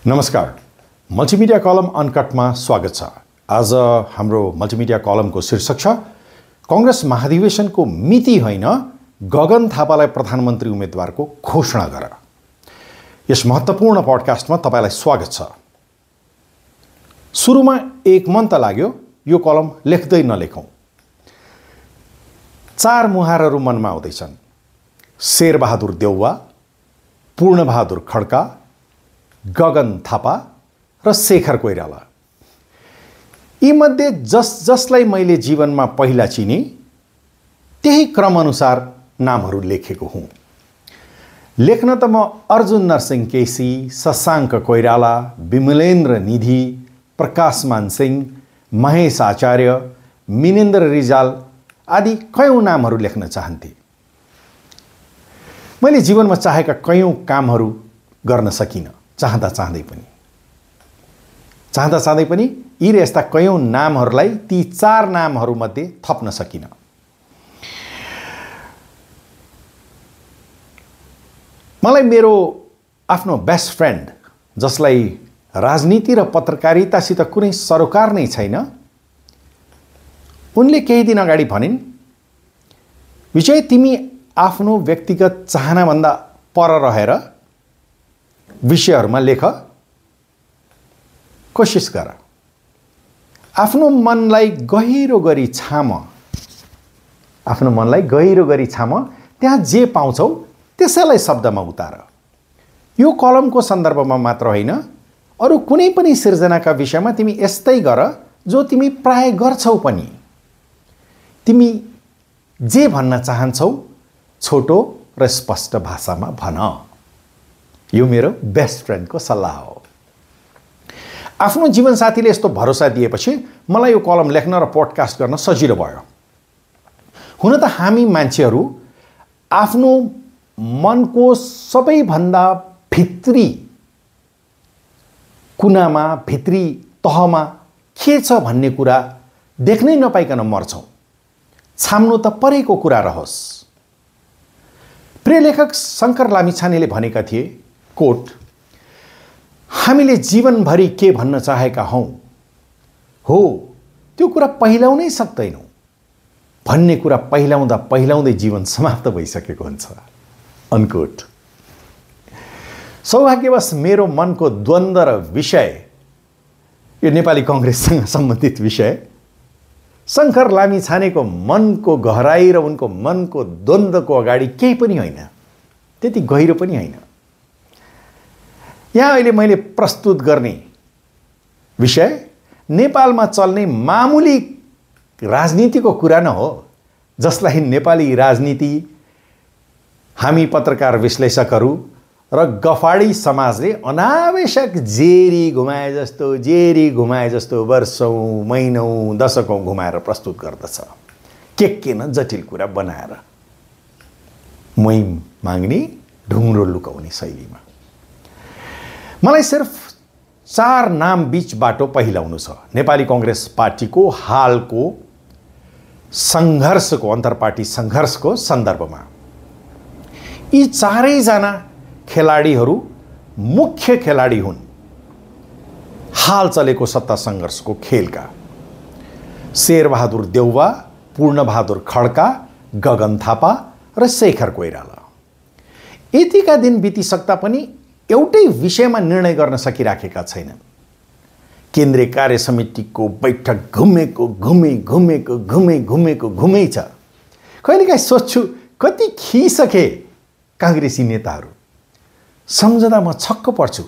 नमस्कार, मल्टिमिडिया कलम अनकटमा स्वागत छ। आज हाम्रो मल्टिमिडिया कलमको शीर्षक छ कांग्रेस महाधिवेशनको मिति होइन, गगन थापालाई प्रधानमन्त्री उम्मेदवारको घोषणा गर। यस महत्त्वपूर्ण पडकास्टमा तपाईलाई स्वागत छ। सुरुमा एक मन त लाग्यो यो कलम लेख्दै नलेखौं। चार मुहारहरू मनमा आउँदैछन्: शेरबहादुर देउवा, पूर्णबहादुर खड्का, गगन थापा र शेखर कोइराला। यीमध्ये जसलाई मैले जीवनमा पहिला चिने त्यही क्रमअनुसार नामहरू लेखेको हुँ। लेख्न त म अर्जुन नरसिंह केसी, शशाङ्क कोइराला, विमलेन्द्र निधि, प्रकाशमान सिंह, महेश आचार्य, मिनेन्द्र रिजाल आदि कयौं नामहरू लेख्न चाहन्थे। मैले जीवनमा चाहेका कयौं कामहरू गर्न सकिनँ, चाहँदा चाहँदै पनि यी र यस्ता कयौं नामहरूलाई ती चार नामहरूमध्ये थप्न सकिनँ। मलाई मेरो आफ्नो बेस्ट फ्रेन्ड, जसलाई राजनीति र पत्रकारितासित कुनै सरोकार नै छैन, उनले केही दिन अगाडि भनिन्, विजय, तिमी आफ्नो व्यक्तिगत चाहनाभन्दा पर रहेर विषयहरूमा लेख, कोसिस गर, आफ्नो मनलाई गहिरो गरी छाम, त्यहाँ जे पाउँछौ त्यसैलाई शब्दमा उतार। यो कलमको सन्दर्भमा मात्र होइन, अरू कुनै पनि सिर्जनाका विषयमा तिमी यस्तै गर जो तिमी प्राय गर्छौ पनि। तिमी जे भन्न चाहन्छौ छोटो र स्पष्ट भाषामा भन। यो मेरो बेस्ट फ्रेन्डको सल्लाह हो। आफ्नो जीवनसाथीले यस्तो भरोसा दिएपछि मलाई यो कलम लेख्न र पोडकास्ट गर्न सजिलो भयो। हुन त हामी मान्छेहरू आफ्नो मनको सबैभन्दा भित्री कुनामा, भित्री तहमा के छ भन्ने कुरा देख्नै नपाइकन मर्छौं, छाम्नु त परेको कुरा रहोस्। प्रिय लेखक शङ्कर लामिछानेले भनेका थिए, कोट, हामीले जीवनभरि के भन्न चाहेका हौं हो त्यो कुरा पहिल्याउनै सक्दैनौं। भन्ने कुरा पहिल्याउँदै जीवन समाप्त भइसकेको हुन्छ। अनकोट। सौभाग्यवश मेरो मनको द्वन्द्व र विषय, यो नेपाली कांग्रेससँग सम्बन्धित विषय, शङ्कर लामिछानेको मनको गहराई र उनको मनको द्वन्द्वको अगाडि केही पनि होइन, त्यति गहिरो पनि होइन। यहाँ अहिले मैले प्रस्तुत गर्ने विषय नेपालमा चल्ने मामुली राजनीतिको कुरा न हो, जसलाई नेपाली राजनीति, हामी पत्रकार विश्लेषकहरू र गफाडी समाजले अनावश्यक जेरी घुमाए जस्तो वर्षौं, महिनौं, दशकौं घुमाएर प्रस्तुत गर्दछ। के न जटिल कुरा बनाएर मुहिम माग्ने, ढुङ्ग्रो लुकाउने शैलीमा। मलाई सिर्फ चार नाम बीच बाटो पहिलाउनु छ नेपाली कांग्रेस पार्टीको हालको संघर्षको, अन्तरपार्टी संघर्षको सन्दर्भमा। यी चारैजना खेलाडीहरू मुख्य खेलाडी हुन् हाल चलेको सत्ता संघर्षको खेलका। शेरबहादुर देउवा, पूर्णबहादुर खड्का, गगन थापा र शेखर कोइराला। यतिका दिन बितिसक्दा पनि एउटै विषयमा निर्णय गर्न सकिराखेका छैनन्। केन्द्रीय कार्य समितिको बैठक घुमै छ। कहिलेकाहीँ सोच्छु, कति खिसके कांग्रेसी नेताहरू। सम्झदा म छक्क पर्छु।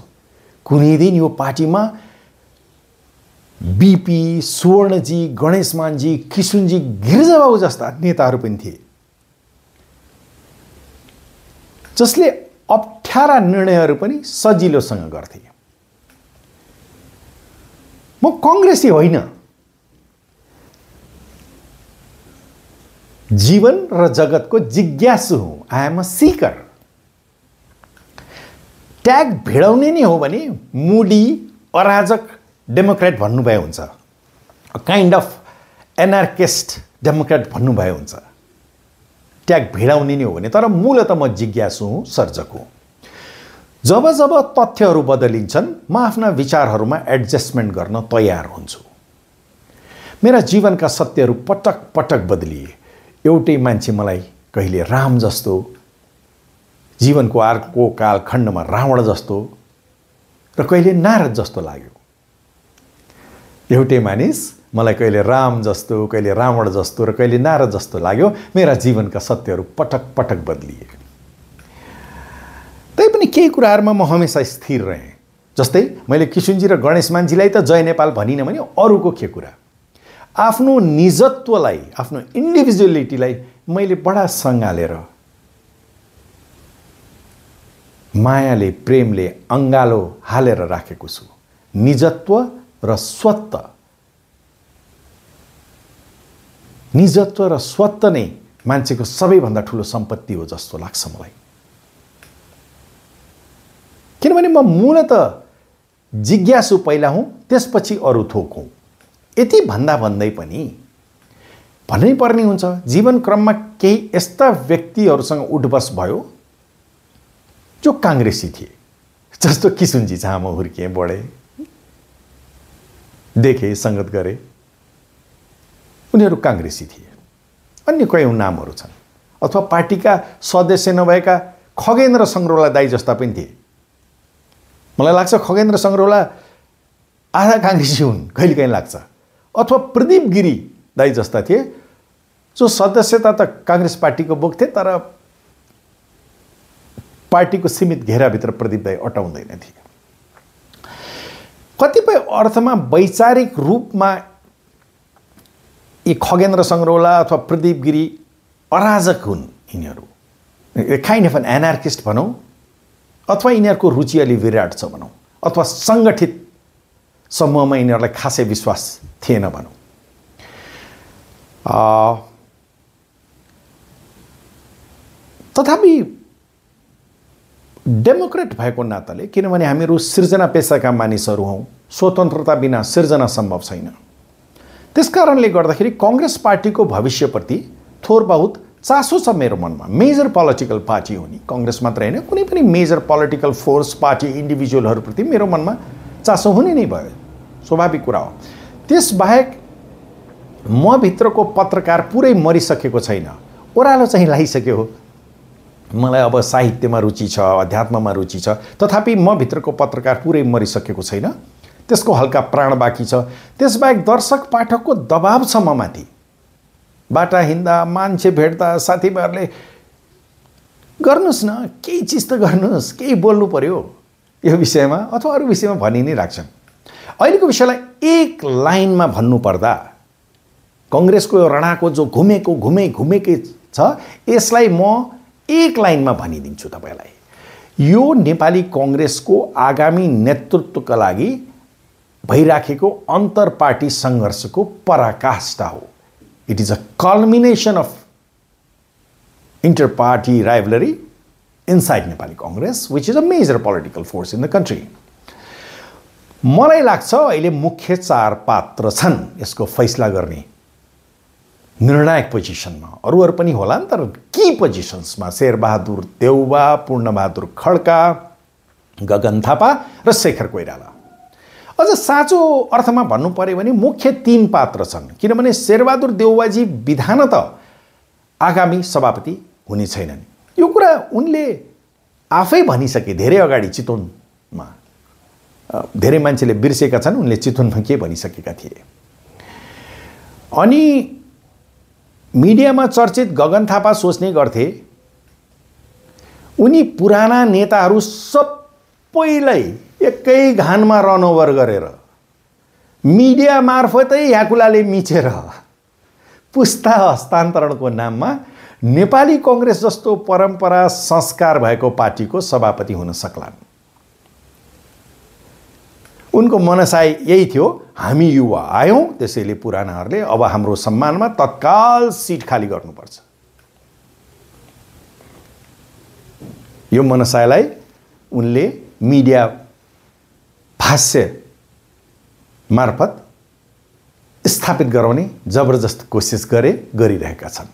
कुनै दिन यो पार्टीमा बीपी, सुवर्णजी, गणेशमानजी, किशुनजी, गिरिजाबाबु जस्ता नेताहरू पनि थिए, जसले अप्ठ्यारा निर्णयहरू पनि सजिलोसँग गर्थे। म कांग्रेसी होइन, जीवन र जगतको जिज्ञासु हुँ। I am a seeker. Tag भिडाउने नै हो भने मुडी, अराजक डेमोक्रेट भन्नुभए हुन्छ, काइन्ड अफ एनार्किस्ट डेमोक्रेट भन्नुभए हुन्छ। ट्याग भिडाउने नै हो भने, तर मूलतः म जिज्ञासु हुँ, सर्जक हुँ। जब जब तथ्यहरू बदलिन्छन् म आफ्ना विचारहरूमा एडजस्टमेन्ट गर्न तयार हुन्छु। मेरा जीवनका सत्यहरू पटक पटक बदलिए। एउटै मान्छे मलाई कहिले राम जस्तो, जीवनको अर्को कालखण्डमा रावण जस्तो र कहिले नारद जस्तो लाग्यो। एउटै मानिस मलाई कहिले राम जस्तो, कहिले रावण जस्तो र कहिले नारद जस्तो लाग्यो। मेरा जीवनका सत्यहरू पटक पटक बदलिए। तैपनि केही कुराहरूमा म हमेसा स्थिर रहेँ। जस्तै मैले किशुनजी र गणेश मानजीलाई त जय नेपाल भनिनँ भने अरूको के कुरा। आफ्नो निजत्वलाई, आफ्नो इन्डिभिजुअलिटीलाई मैले बडा सँगालेर, मायाले, प्रेमले अङ्गालो हालेर राखेको छु। निजत्व र स्वत्व, निजत्व र स्वत्व नै मान्छेको सबैभन्दा ठुलो सम्पत्ति हो जस्तो लाग्छ मलाई। किनभने म मूलतः जिज्ञासु पहिला हुँ, त्यसपछि अरू थोक हुँ। यति भन्दा भन्दै पनि भन्नै पर्ने हुन्छ। जीवन क्रममा केही यस्ता व्यक्तिहरूसँग उठबस भयो जो काङ्ग्रेसी थिए। जस्तो किशुनजी, जहाँ म हुर्किएँ, बढेँ, देखेँ, सङ्गत गरेँ, उनीहरू काङ्ग्रेसी थिए। अन्य कयौँ नामहरू छन्। अथवा पार्टीका सदस्य नभएका खगेन्द्र सङ्ग्रौला दाई जस्ता पनि थिए। मलाई लाग्छ खगेन्द्र सङ्ग्रौला आधा काङ्ग्रेसी हुन्, कहिलेकाहीँ लाग्छ। अथवा प्रदीप गिरी दाई जस्ता थिए, जो सदस्यता त काङ्ग्रेस पार्टीको बोक्थे, तर पार्टीको सीमित घेराभित्र प्रदीप दाई अटाउँदैन थिए। कतिपय अर्थमा वैचारिक रूपमा यी खगेन्द्र सङ्ग्रौला अथवा प्रदीप गिरी अराजक हुन्। यिनीहरू काइन्ड अफ एन एनार्किस्ट भनौँ, अथवा यिनीहरूको रुचि अलि विराट छ भनौँ, अथवा सङ्गठित समूहमा यिनीहरूलाई खासै विश्वास थिएन भनौँ। तथापि डेमोक्रेट भएको नाताले, किनभने हामीहरू सृजना पेसाका मानिसहरू हौँ, स्वतन्त्रता बिना सृजना सम्भव छैन। त्यसकारणले गर्दाखेरि काङ्ग्रेस पार्टीको भविष्यप्रति थोर बहुत चासो छ मेरो मनमा। मेजर पोलिटिकल पार्टी हो नि, काङ्ग्रेस मात्र होइन, कुनै पनि मेजर पोलिटिकल फोर्स, पार्टी, इन्डिभिजुअलहरूप्रति मेरो मनमा चासो हुने नै भयो, स्वाभाविक कुरा हो। त्यसबाहेक म भित्रको पत्रकार पुरै मरिसकेको छैन, ओह्रालो चाहिँ लागिसक्यो हो। मलाई अब साहित्यमा रुचि छ, अध्यात्ममा रुचि छ, तथापि म भित्रको पत्रकार पुरै मरिसकेको छैन, त्यसको हल्का प्राण बाँकी छ। त्यसबाहेक दर्शक पाठकको दबाब छ म माथि। बाटा हिँड्दा, मान्छे भेट्दा साथीभाइहरूले गर्नुहोस् न, केही चिज त गर्नुहोस्, केही बोल्नु पर्यो यो विषयमा अथवा अरू विषयमा भनि नै राख्छन्। अहिलेको विषयलाई एक लाइनमा भन्नुपर्दा, काङ्ग्रेसको यो रणाको जो घुमेकै छ, यसलाई म एक लाइनमा भनिदिन्छु तपाईँलाई। यो नेपाली काङ्ग्रेसको आगामी नेतृत्वका लागि भइराखेको अन्तर पार्टी सङ्घर्षको पराकाष्ठा हो। It is a culmination of inter-party rivalry inside Nepali Congress, which is a major political force in the country. मलाई लाग्छ अहिले मुख्य चार पात्र छन् यसको फैसला गर्ने निर्णायक पोजिसनमा। अरूहरू पनि होला नि, तर की पोजिसन्समा शेरबहादुर देउवा, पूर्णबहादुर खड्का, गगन थापा र शेखर कोइराला। अझ साँचो अर्थमा भन्नु पर्यो भने मुख्य तीन पात्र छन्, किनभने शेरबहादुर देउवाजी विधानत आगामी सभापति हुने छैनन्। यो कुरा उनले आफै भनिसके धेरै अगाडि चितवनमा। धेरै मान्छेले बिर्सेका छन् उनले चितवनमा के भनिसकेका थिए। अनि मिडियामा चर्चित गगन थापा सोच्ने गर्थे उनी पुराना नेताहरू सबैलाई एकै घानमा रनओभर गरेर मिडिया मार्फतै याकुलाले मिचेर पुस्ता हस्तान्तरणको नाममा नेपाली काङ्ग्रेस जस्तो परम्परा संस्कार भएको पार्टीको सभापति हुन सक्लान्। उनको मनसाय यही थियो, हामी युवा आयौँ, त्यसैले पुरानाहरूले अब हाम्रो सम्मानमा तत्काल सिट खाली गर्नुपर्छ। यो मनसायलाई उनले मिडिया भाष्य मार्फत स्थापित गराउने जबरजस्त कोसिस गरिरहेका छन्।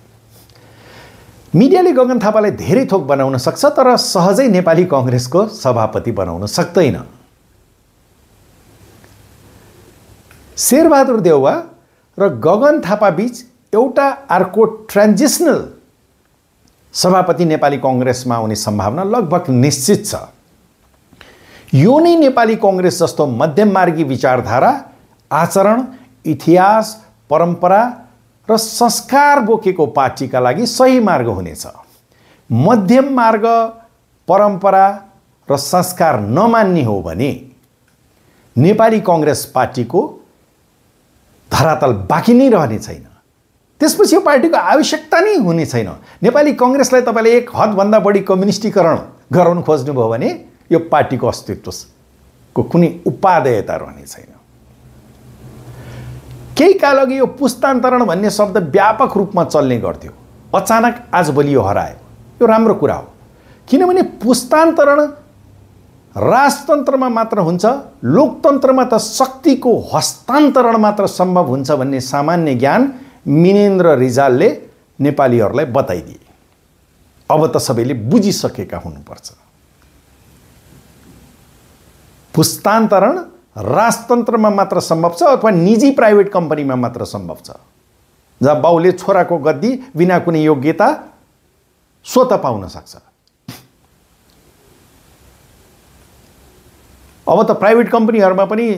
मिडियाले गगन थापालाई धेरै थोक बनाउन सक्छ, तर सहजै नेपाली कांग्रेसको सभापति बनाउन सक्दैन। शेरबहादुर देउवा र गगन थापा बीच एउटा अर्को ट्रान्जिसनल सभापति नेपाली कांग्रेसमा आउने सम्भावना लगभग निश्चित छ। यो नै नेपाली कांग्रेस जस्तो मध्यममार्गी विचारधारा, आचरण, इतिहास, परम्परा र संस्कार बोकेको पार्टीका लागि सही मार्ग हुनेछ। मध्यम मार्ग, परम्परा र संस्कार नमान्ने हो भने नेपाली कांग्रेस पार्टीको धरातल बाँकी नै रहने छैन। त्यसपछि यो पार्टीको आवश्यकता नै हुने छैन। नेपाली कांग्रेसलाई तपाईले एक हदभन्दा बढी कम्युनिस्टीकरण गराउन खोज्नुभयो भने यो पार्टीको अस्तित्वको कुनै उपादेयता रहने छैन। केही काल अघि यो पुस्तान्तरण भन्ने शब्द व्यापक रूपमा चल्ने गर्थ्यो, अचानक आजभोलि यो हरायो। यो राम्रो कुरा हो, किनभने पुस्तान्तरण राजतन्त्रमा मात्र हुन्छ, लोकतन्त्रमा त शक्तिको हस्तान्तरण मात्र सम्भव हुन्छ भन्ने सामान्य ज्ञान मिनेन्द्र रिजालले नेपालीहरूलाई बताइदिए। अब त सबैले बुझिसकेका हुनुपर्छ। पुस्तान्तरण राजतन्त्रमा मात्र सम्भव छ अथवा निजी प्राइभेट कम्पनीमा मात्र सम्भव छ, जहाँ बाउले छोराको गद्दी बिना कुनै योग्यता स्वत पाउन सक्छ। अब त प्राइभेट कम्पनीहरूमा पनि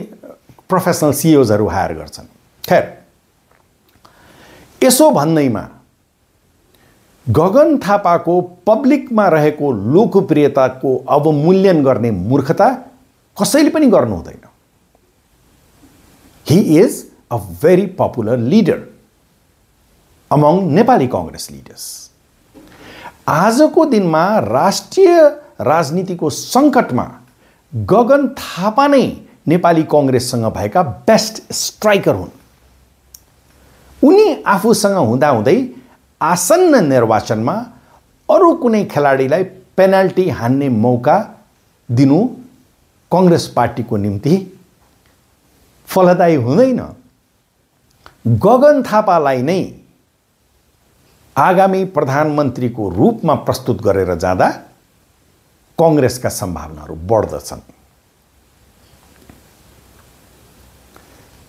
प्रोफेसनल सिइओजहरू हायर गर्छन्। खैर, यसो भन्दैमा गगन थापाको पब्लिकमा रहेको लोकप्रियताको अवमूल्यन गर्ने मूर्खता कसैले पनि गर्नु हुँदैन। He is a very popular leader among Nepali Congress leaders. आजको दिनमा राष्ट्रिय राजनीतिको सङ्कटमा गगन थापा नै नेपाली कांग्रेससँग भएका बेस्ट स्ट्राइकर हुन्। उनी आफूसँग हुँदाहुँदै आसन्न निर्वाचनमा अरू कुनै खेलाडीलाई पेनल्टी हान्ने मौका दिनु कांग्रेस पार्टीको निम्ति फलदायी हुँदैन। गगन थापालाई नै आगामी प्रधानमन्त्रीको रूपमा प्रस्तुत गरेर जाँदा कांग्रेसका सम्भावनाहरू बढ्दछन्।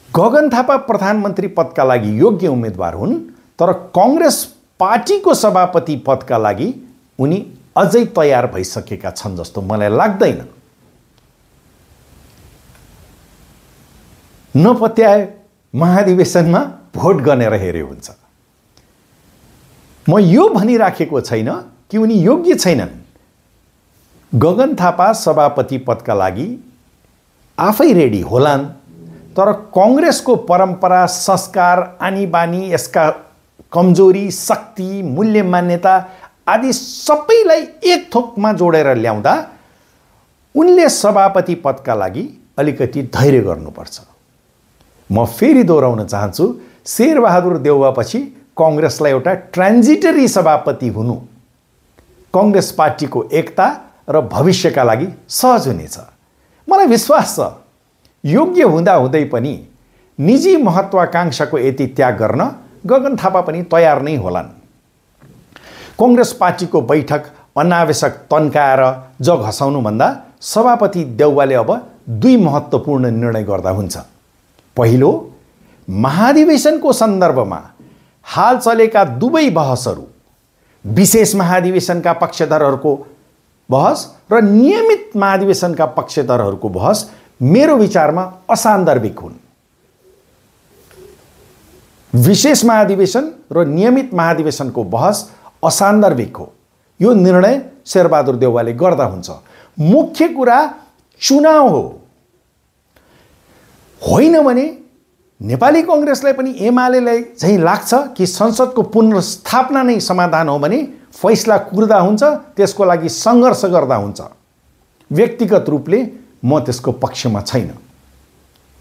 गगन थापा प्रधानमन्त्री पदका लागि योग्य उम्मेदवार हुन्, तर कांग्रेस पार्टीको सभापति पदका लागि उनी अझै तयार भइसकेका छन् जस्तो मलाई लाग्दैन। नपत्याए महाधिवेशनमा भोट गनेर हेर्यो हुन्छ। म यो भनिराखेको छैन कि उनी योग्य छैनन्। गगन थापा सभापति पदका लागि आफै रेडी होलान्, तर कांग्रेसको परम्परा, संस्कार, आनी बानी, यसका कमजोरी, शक्ति, मूल्य मान्यता आदि सबैलाई एक थोकमा जोडेर ल्याउँदा उनले सभापति पदका लागि अलिकति धैर्य गर्नुपर्छ। म फेरि दोहोऱ्याउन चाहन्छु, शेरबहादुर देउवापछि कांग्रेसलाई एउटा ट्रान्जिटरी सभापति हुनु कांग्रेस पार्टीको एकता र भविष्यका लागि सहज हुनेछ। मलाई विश्वास छ योग्य हुँदा हुँदै पनि निजी महत्वाकांक्षाको यति त्याग गर्न गगन थापा पनि तयार नै होलान्। कांग्रेस पार्टीको बैठक अनावश्यक तन्काएर जग हसाउनुभन्दा सभापति देउवाले अब दुई महत्त्वपूर्ण निर्णय गर्दा हुन्छ। पहिलो, महाधिवेशनको सन्दर्भमा हाल चलेका दुवै बहसहरू, विशेष महाधिवेशनका पक्षधरहरूको बहस र नियमित महाधिवेशनका पक्षधरहरूको बहस मेरो विचारमा असान्दर्भिक हुन्। विशेष महाधिवेशन र नियमित महाधिवेशनको बहस असान्दर्भिक हो। यो निर्णय शेरबहादुर देउवाले गर्दा हुन्छ। मुख्य कुरा चुनाव हो। होइन भने नेपाली कांग्रेसलाई पनि एमालेलाई चाहिँ लाग्छ कि संसदको पुनर्स्थापना नै समाधान हो भने फैसला कुर्दा हुन्छ, त्यसको लागि सङ्घर्ष गर्दा हुन्छ। व्यक्तिगत रूपले म त्यसको पक्षमा छैन।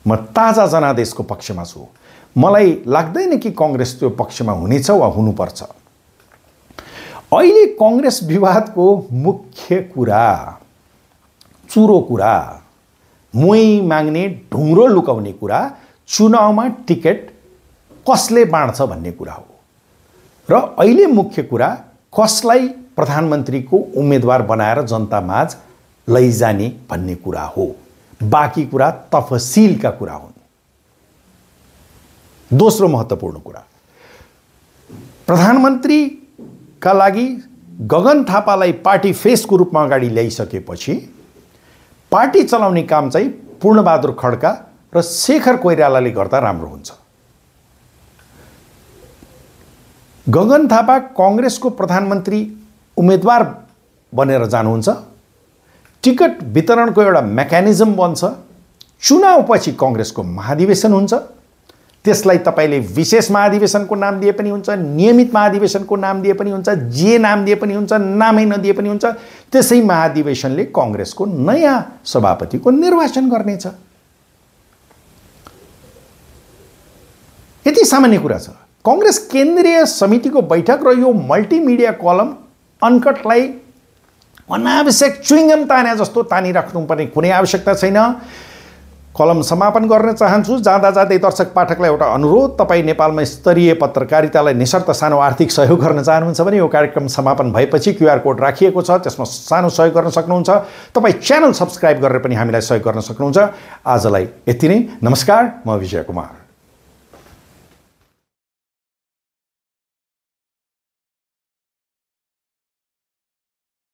म ताजा जनादेशको पक्षमा छु। मलाई लाग्दैन कि कांग्रेस त्यो पक्षमा हुनेछ वा हुनुपर्छ। अहिले कांग्रेस विवादको मुख्य कुरा, चुरो कुरा, मोही माग्ने, ढुङ्ग्रो लुकाउने कुरा चुनावमा टिकट कसले बाँड्छ भन्ने कुरा हो। र अहिले मुख्य कुरा कसलाई प्रधानमन्त्रीको उम्मेदवार बनाएर जनतामाझ लैजाने भन्ने कुरा हो। बाँकी कुरा तफसिलका कुरा हुन्। दोस्रो महत्त्वपूर्ण कुरा, प्रधानमन्त्रीका लागि गगन थापालाई पार्टी फेसको रूपमा अगाडि ल्याइसकेपछि पार्टी चलाउने काम चाहिँ पूर्णबहादुर खड्का र शेखर कोइरालाले गर्दा राम्रो हुन्छ। गगन थापा कांग्रेसको प्रधानमन्त्री उम्मेदवार बनेर जानुहुन्छ, टिकट वितरणको एउटा मेकानिजम बन्छ, चुनावपछि कांग्रेसको महाधिवेशन हुन्छ, त्यसलाई तपाईले विशेष महाधिवेशनको नाम दिए पनि हुन्छ, नियमित महाधिवेशनको नाम दिए पनि हुन्छ, जे नाम दिए पनि हुन्छ, नामै नदिए पनि हुन्छ, त्यसै महाधिवेशनले कांग्रेसको नयाँ सभापतिको निर्वाचन गर्नेछ। यति सामान्य कुरा छ। कांग्रेस केन्द्रीय समितिको बैठक र यो मल्टिमिडिया कलम अनकटलाई अनावश्यक च्युइङ्गम ताने जस्तो तानिराख्नुपर्ने कुनै आवश्यकता छैन। कलम समापन गर्न चाहन्छु। जाँदा जाँदै दर्शक पाठकलाई एउटा अनुरोध, तपाईँ नेपालमा स्तरीय पत्रकारितालाई निशर्त सानो आर्थिक सहयोग गर्न चाहनुहुन्छ भने यो कार्यक्रम समापन भएपछि क्यूआर कोड राखिएको छ, त्यसमा सानो सहयोग गर्न सक्नुहुन्छ। तपाईँ च्यानल सब्स्क्राइब गरेर पनि हामीलाई सहयोग गर्न सक्नुहुन्छ। आजलाई यति नै। नमस्कार, म विजय कुमार।